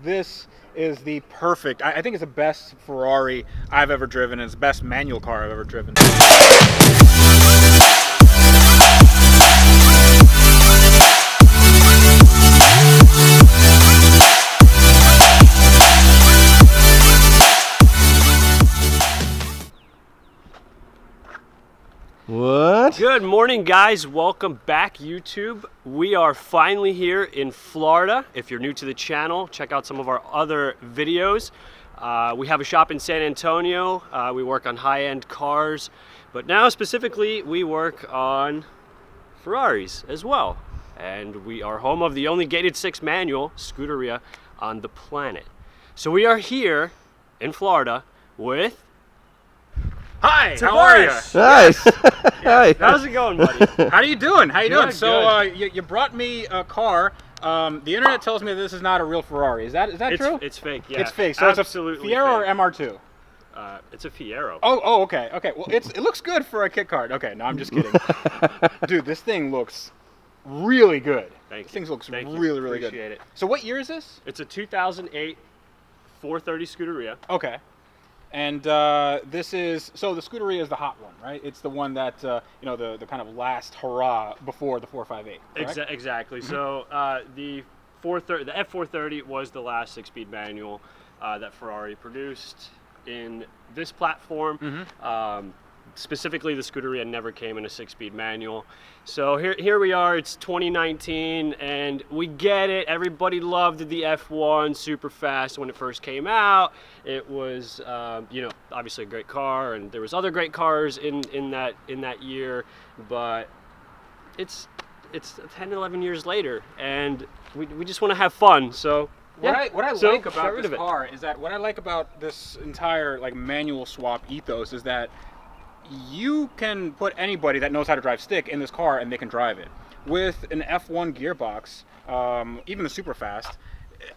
This is the perfect, I think it's the best Ferrari I've ever driven, and it's the best manual car I've ever driven. What? Good morning, guys. Welcome back, YouTube. We are finally here in Florida. If you're new to the channel, check out some of our other videos. We have a shop in San Antonio. We work on high-end cars, but now specifically we work on Ferraris as well. And we are home of the only gated 6 manual Scuderia on the planet. So we are here in Florida with Hi, how are you? Nice. Hi. How's it going, buddy? How you doing? How you doing? Good, So you brought me a car. The internet tells me that this is not a real Ferrari. Is that true? It's fake, yeah. It's fake. So absolutely it's a Fiero fake. or MR2? It's a Fiero. Oh, okay. Well, it looks good for a kit card. Okay, no, I'm just kidding. Dude, this thing looks really good. Thank This you. thing looks Thank you. really good. Appreciate it. So what year is this? It's a 2008 430 Scuderia. Okay. And this is, so the Scuderia is the hot one, right? It's the one that, you know, the kind of last hurrah before the 458, correct? Exactly. So the F430 was the last 6-speed manual that Ferrari produced in this platform. Specifically, the Scuderia never came in a 6-speed manual. So here we are, it's 2019, and we get it. Everybody loved the F1 super fast when it first came out. It was, you know, obviously a great car, and there was other great cars in that year, but it's 10, 11 years later, and we just want to have fun. So What I like about rid this of it. car is that what I like about this entire like manual swap ethos is that you can put anybody that knows how to drive stick in this car and they can drive it. With an F1 gearbox, even the super fast,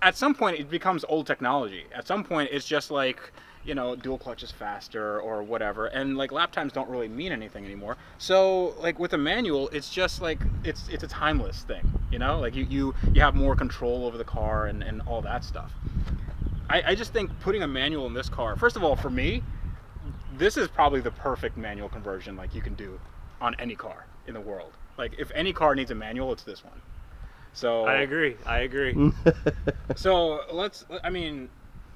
at some point it becomes old technology. At some point it's just like, you know, dual clutch is faster or whatever, and like lap times don't really mean anything anymore. So like with a manual, it's just like it's a timeless thing, you know, like you have more control over the car and all that stuff. I just think putting a manual in this car, first of all, for me, this is probably the perfect manual conversion like you can do on any car in the world. Like if any car needs a manual, it's this one. So I agree. So I mean,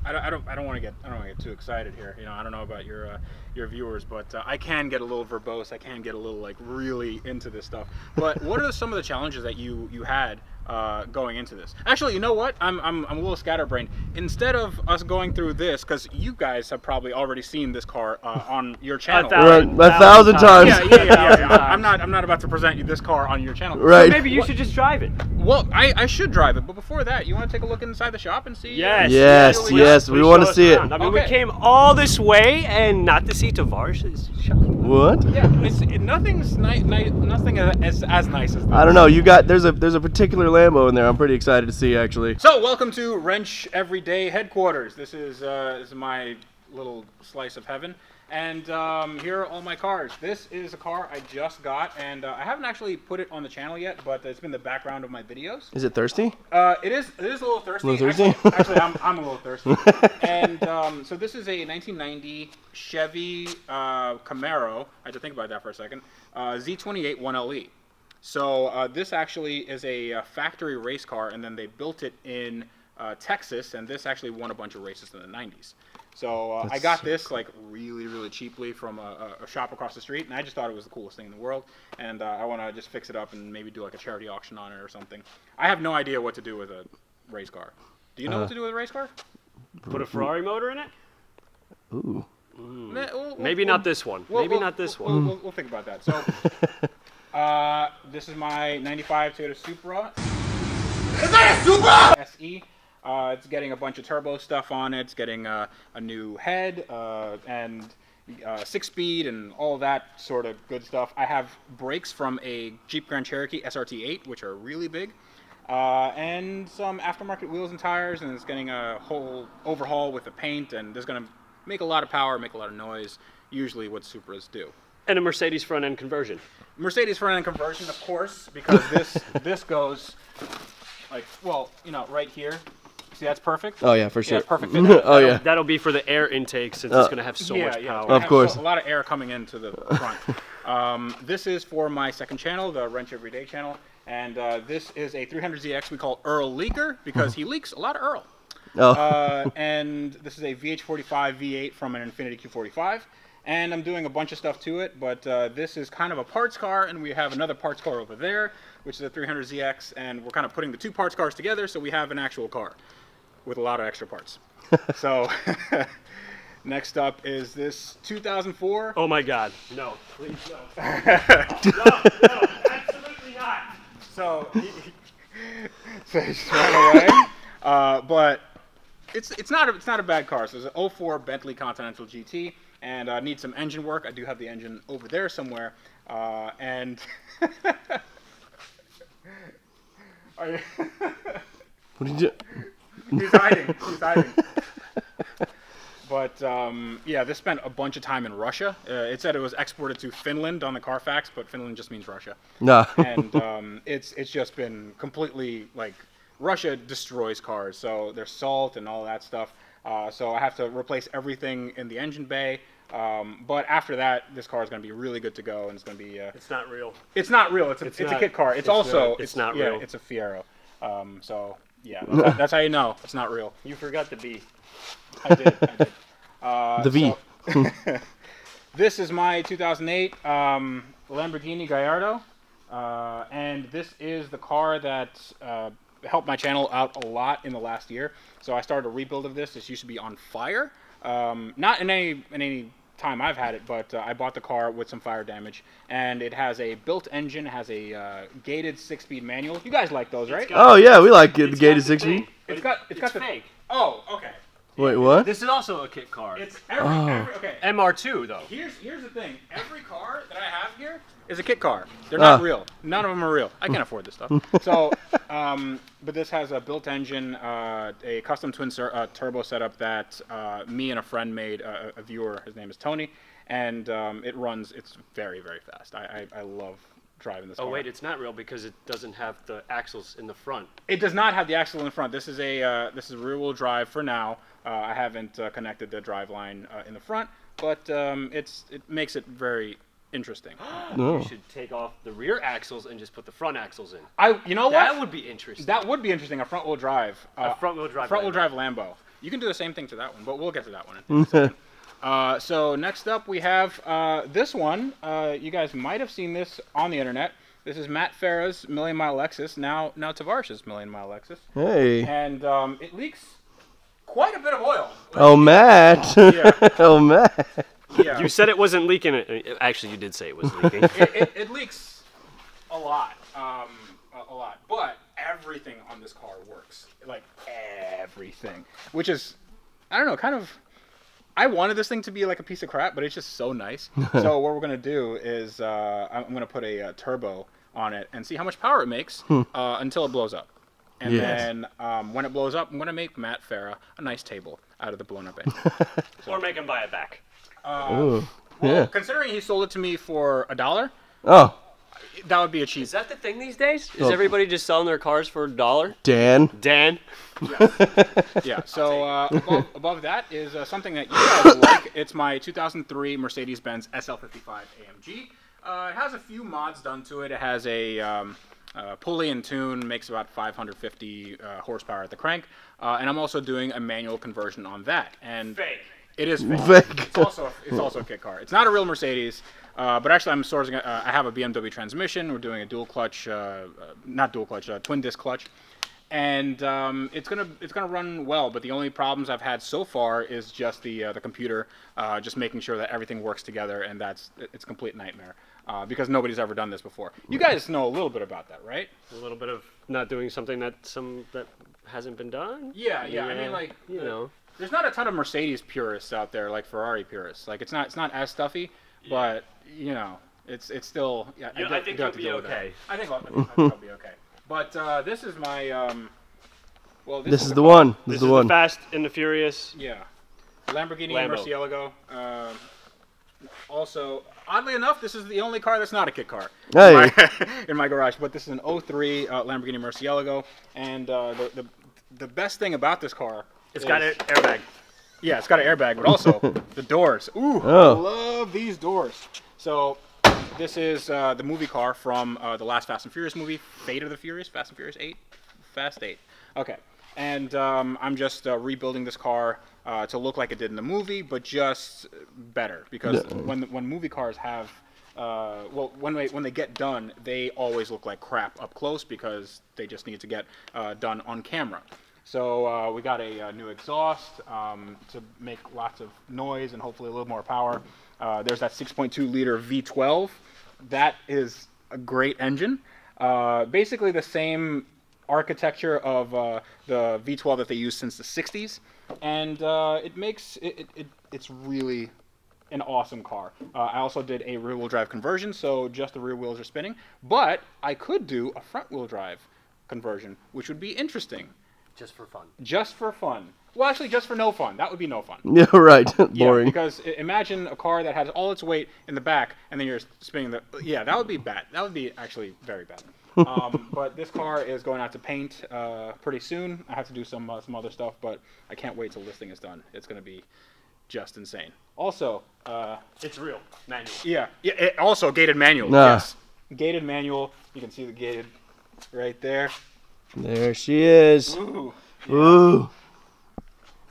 I don't want to get too excited here. You know, I don't know about your viewers, but I can get a little verbose. I can get a little like really into this stuff. But what are some of the challenges that you had going into this? Actually, you know what? I'm a little scatterbrained. Instead of us going through this, because you guys have probably already seen this car on your channel. Right, 1,000 times. Yeah. I'm not about to present you this car on your channel. Right. So maybe you should just drive it. Well, I should drive it, but before that, you want to take a look inside the shop and see? Yes, we want to see it. I mean, we came all this way and not to see Tavarish's shop. What? Yeah, nothing as nice as this. I don't know. There's a particular Lambo in there. I'm pretty excited to see actually. So welcome to Wrench Everyday headquarters. This is my little slice of heaven, and here are all my cars. This is a car I just got, and I haven't actually put it on the channel yet, but it's been the background of my videos. Is it thirsty? It is a little thirsty. Actually, I'm a little thirsty. And so this is a 1990 Chevy Camaro. I had to think about that for a second. Z28 1LE. So this actually is a factory race car, and then they built it in Texas, and this actually won a bunch of races in the 90s. So I got this like really cheaply from a shop across the street, and I just thought it was the coolest thing in the world, and I want to just fix it up and maybe do like a charity auction on it or something. I have no idea what to do with a race car. Do you know what to do with a race car? Put a Ferrari motor in it? Ooh. Maybe not this one. Not this one. We'll think about that. So this is my 95 Toyota Supra. Is that a Supra? SE. It's getting a bunch of turbo stuff on it. It's getting a new head and 6-speed and all that sort of good stuff. I have brakes from a Jeep Grand Cherokee SRT8, which are really big, and some aftermarket wheels and tires, and it's getting a whole overhaul with the paint, and there's going to make a lot of power, make a lot of noise, usually what Supras do. And a Mercedes front-end conversion. Mercedes front-end conversion, of course, because this goes like, well, you know, right here. See, that's perfect. Oh yeah, for sure. Yeah, perfect fit. Oh yeah. That'll be for the air intake since it's going to have so much It's power. gonna Of have course. a lot of air coming into the front. This is for my second channel, the Wrench Everyday channel, and this is a 300ZX we call Earl Leaker because he leaks a lot of Earl. Oh. And this is a VH45 V8 from an Infiniti Q45. And I'm doing a bunch of stuff to it, but this is kind of a parts car, and we have another parts car over there, which is a 300ZX, and we're kind of putting the two parts cars together so we have an actual car with a lot of extra parts. So, next up is this 2004. Oh my God. No, please no. No, absolutely not. So he just ran away. But it's not a bad car. So it's an 04 Bentley Continental GT. And need some engine work. I do have the engine over there somewhere. And What did you? He's hiding. He's hiding. But yeah, this spent a bunch of time in Russia. It said it was exported to Finland on the Carfax, but Finland just means Russia. No. And it's just been completely like Russia destroys cars. So there's salt and all that stuff. So I have to replace everything in the engine bay. But after that, this car is going to be really good to go, and it's going to be. It's not real. It's not real. It's a kit car. It's also it's not yeah, real. It's a Fiero. So yeah, that's how you know it's not real. You forgot the B. I did. The V. So, this is my 2008 Lamborghini Gallardo, and this is the car that helped my channel out a lot in the last year. So I started a rebuild of this. This used to be on fire. Not in any time I've had it, but I bought the car with some fire damage, and it has a built engine, has a gated 6-speed manual. You guys like those, right? Oh yeah, we like it. The gated 6-speed. It's got the fake. Oh, okay. Wait, what? This is also a kit car. It's every okay. MR2 though. Here's the thing. Every car that I have here is a kit car. They're not real. None of them are real. I can't afford this stuff. So, but this has a built engine, a custom twin turbo setup that me and a friend made. A viewer, his name is Tony, and it runs. It's very very fast. I love driving this car. Oh wait, it's not real because it doesn't have the axles in the front. It does not have the axle in the front. This is a rear-wheel drive for now. I haven't connected the driveline in the front, but it makes it very interesting. No. You should take off the rear axles and just put the front axles in. You know what? That would be interesting. That would be interesting. A front-wheel drive. A front-wheel drive. Front-wheel drive Lambo. You can do the same thing to that one, but we'll get to that one in a second. So next up we have this one. You guys might have seen this on the internet. This is Matt Farah's Million Mile Lexus. Now Tavarish's Million Mile Lexus. Hey. And it leaks quite a bit of oil. Oh, Matt. Yeah. Oh, Matt. Yeah. You said it wasn't leaking. Actually, you did say it was leaking. It leaks a lot. A lot. But everything on this car works. Like, everything. Which is, I don't know, kind of... I wanted this thing to be like a piece of crap, but it's just so nice. So what we're going to do is I'm going to put a turbo on it and see how much power it makes until it blows up. And then when it blows up, I'm going to make Matt Farah a nice table out of the blown up engine. Or make him buy it back. Considering he sold it to me for $1, that would be a cheap. Is that the thing these days? Is everybody just selling their cars for $1? Dan? Yeah. So above that is something that you guys like. It's my 2003 Mercedes-Benz SL55 AMG. It has a few mods done to it. It has a pulley and tune, makes about 550 horsepower at the crank, and I'm also doing a manual conversion on that. And Fake. It is fake. It's also a kit car. It's not a real Mercedes, but actually I'm sourcing. I have a BMW transmission. We're doing a dual clutch, not dual clutch, twin disc clutch, and it's gonna run well. But the only problems I've had so far is just the computer, just making sure that everything works together, and it's a complete nightmare because nobody's ever done this before. You guys know a little bit about that, right? A little bit of not doing something that hasn't been done. Yeah. I mean, like you know. There's not a ton of Mercedes purists out there like Ferrari purists. Like it's not as stuffy, but you know, it's still. Yeah, I think you'll be okay. I think I'll be okay. But this is my. Well, This is the one. This is the Fast and the Furious. Yeah, Lamborghini Lambo. Murcielago. Also, oddly enough, this is the only car that's not a kit car Hey. in my garage. But this is an 03 Lamborghini Murcielago, and the the best thing about this car, It's got an airbag. Yeah, it's got an airbag, but also the doors. Ooh, Oh. I love these doors. So this is the movie car from the last Fast and Furious movie, Fate of the Furious, Fast and Furious 8, Fast 8. Okay, and I'm just rebuilding this car to look like it did in the movie, but just better, because when movie cars have well, when they get done, they always look like crap up close because they just need to get done on camera. So we got a new exhaust to make lots of noise and hopefully a little more power. There's that 6.2 liter V12. That is a great engine. Basically the same architecture of the V12 that they use since the 60s, and it makes it's really an awesome car. I also did a rear-wheel drive conversion, so just the rear wheels are spinning. But I could do a front-wheel drive conversion, which would be interesting. Just for fun. Just for fun. Well, actually, just for no fun. That would be no fun. Yeah, right. Yeah, Boring. because imagine a car that has all its weight in the back, and then you're spinning the... Yeah, that would be bad. That would be actually very bad. But this car is going out to paint pretty soon. I have to do some other stuff, but I can't wait till this thing is done. It's going to be just insane. Also... it's real. Manual. Yeah. Also, gated manual. Nah. Yes. Gated manual. You can see the gated right there. There she is. Ooh. Ooh.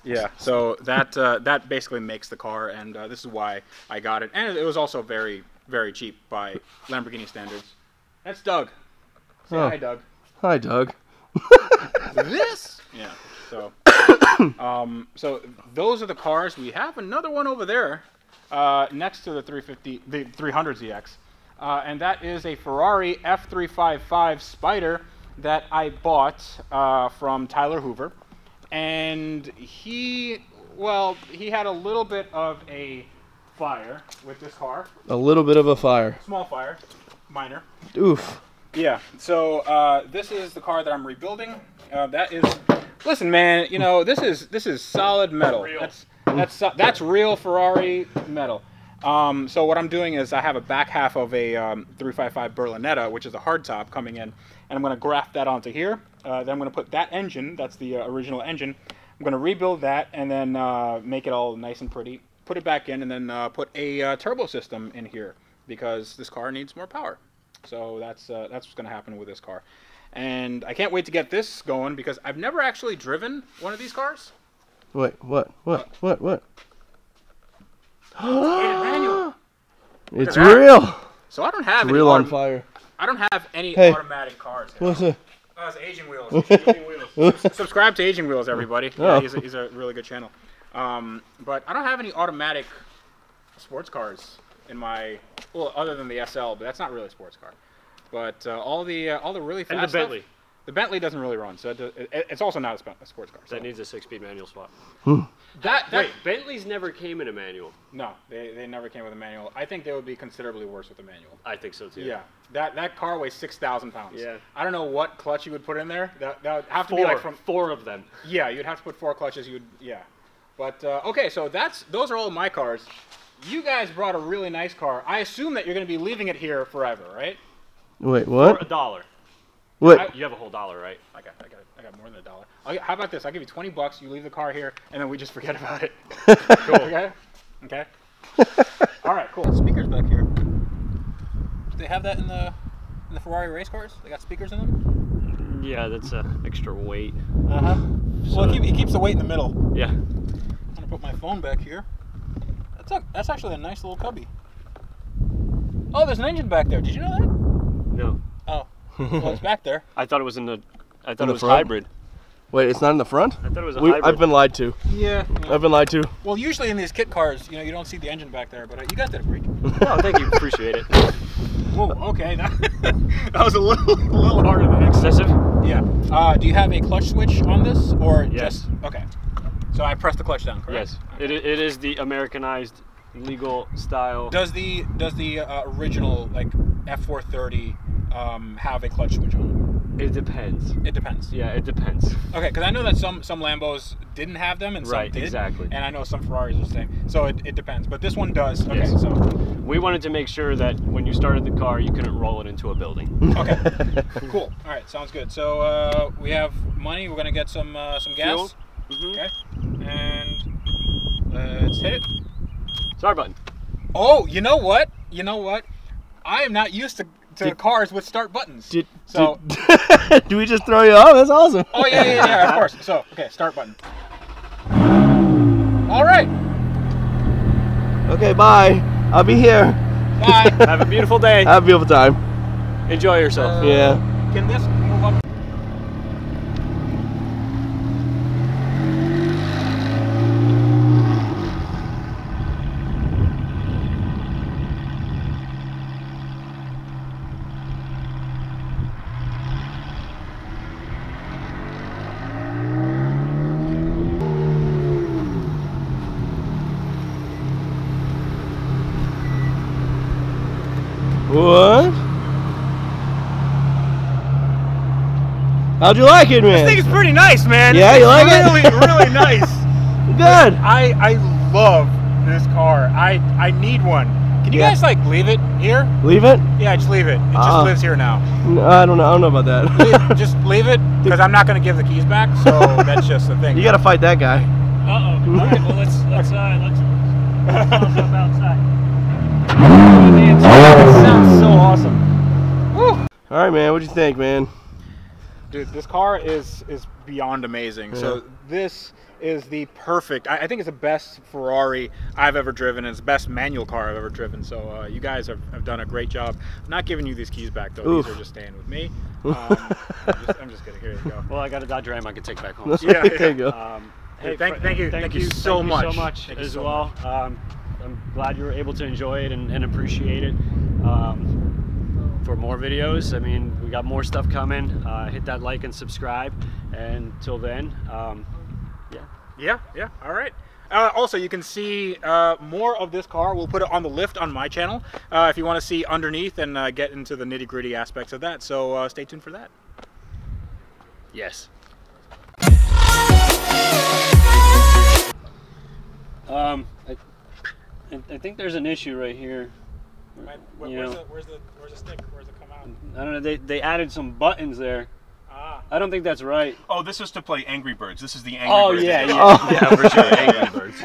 Yeah, so that basically makes the car, and this is why I got it. And it was also very, very cheap by Lamborghini standards. That's Doug. Say Oh. hi, Doug. Hi, Doug. This? Yeah. So, so those are the cars. We have another one over there next to the 300ZX, and that is a Ferrari F355 Spider that I bought from Tyler Hoover. And he had a little bit of a fire with this car. A little bit of a fire. Small fire, minor. Oof. Yeah, so this is the car that I'm rebuilding. That is, listen, man, you know, this is solid metal. Real. That's real Ferrari metal. So what I'm doing is I have a back half of a 355 Berlinetta, which is a hardtop, coming in, and I'm going to graft that onto here. Then I'm going to put that engine, that's the original engine, I'm going to rebuild that and then make it all nice and pretty, put it back in, and then put a turbo system in here because this car needs more power. So that's what's going to happen with this car. And I can't wait to get this going because I've never actually driven one of these cars. Wait, what? Gated manual. It's at that. real. So I don't have It's any real on fire. I don't have any Hey. automatic cars. What's it? Oh, it's Aging Wheels. Aging Wheels. Subscribe to Aging Wheels, everybody. Oh. Yeah, he's a really good channel. But I don't have any automatic sports cars in my, well, other than the SL, but that's not really a sports car. But all the really fast And the stuff, Bentley. the Bentley doesn't really run, so it's also not a sports car. So. That needs a 6-speed manual swap. Wait, Bentleys never came in a manual. no, they never came with a manual. I think they would be considerably worse with a manual. I think so too. Yeah, that car weighs 6,000 pounds. Yeah. I don't know what clutch you would put in there. That would have to be like from four of them. Yeah, you'd have to put 4 clutches. Yeah, but okay, so those are all my cars. You guys brought a really nice car. I assume that you're going to be leaving it here forever, right? Wait, For what? $1. Wait. You have a whole $1, right? I got more than $1. How about this? I'll give you $20. You leave the car here, and then we just forget about it. Cool. Okay. Okay. All right. Cool. Speakers back here. Do they have that in the Ferrari race cars? They got speakers in them. Yeah, that's extra weight. Well, it keeps the weight in the middle. Yeah. I'm gonna put my phone back here. That's actually a nice little cubby. Oh, there's an engine back there. Did you know that? No. Oh. Well, it's back there. I thought it was in the. I thought In it the was front? hybrid. Wait, it's not in the front? I thought it was a hybrid. I've been lied to. Yeah. I've been lied to. Well, usually in these kit cars, you don't see the engine back there, but you guys did a great job. Oh, thank you. Appreciate it. Whoa, okay, that was a little harder than Excessive? Yeah. Do you have a clutch switch on this, or Yes. just okay? So I press the clutch down, correct? Yes. It is the Americanized, legal style. Does the original like F430 have a clutch switch on It depends. It depends. Yeah, it depends. Okay, because I know that some Lambos didn't have them and some Right, did. exactly. And I know some Ferraris are the same. So it depends. But this one does. Okay, Yes. so. We wanted to make sure that when you started the car, you couldn't roll it into a building. Okay, cool. All right, sounds good. So we have money. We're going to get some gas. Okay, and let's hit it. Start button. Oh, you know what? You know what? I am not used to cars with start buttons. Did we just throw you off? That's awesome. Oh, yeah, of course. So, okay, start button. All right. Okay, bye. I'll be here. Bye. Have a beautiful day. Have a beautiful time. Enjoy yourself. Yeah. Can this move up? What? How'd you like it, man? This thing is pretty nice, man. Yeah, you like it? Really, really nice. Good. I love this car. I need one. Can you guys like leave it here? Leave it? Yeah, just leave it. It just lives here now. No, I don't know about that. Just leave it because I'm not going to give the keys back. So that's just the thing. You gotta fight that guy. Uh-oh. All right, well, let's toss up outside. It sounds so awesome. Woo. All right, man. What'd you think, man? Dude, this car is beyond amazing. Yeah. So this is the perfect. I think it's the best Ferrari I've ever driven. And it's the best manual car I've ever driven. So you guys have done a great job. I'm not giving you these keys back though. Oof. These are just staying with me. I'm just kidding. Here you go. Well, I got a Dodge Ram I can take back home. Yeah, There you go. Hey, thank you so much. Thank you as so well. I'm glad you were able to enjoy it and appreciate it. For more videos, I mean, we got more stuff coming. Hit that like and subscribe. And till then, yeah. Yeah. All right. Also, you can see more of this car. We'll put it on the lift on my channel if you want to see underneath and get into the nitty-gritty aspects of that. So stay tuned for that. Yes. I think there's an issue right here. Where's the stick? Where's it come out? I don't know. They added some buttons there. Ah. I don't think that's right. Oh, this is to play Angry Birds. This is the Angry Birds. Yeah, edition. yeah. Yeah, for sure. Angry Birds.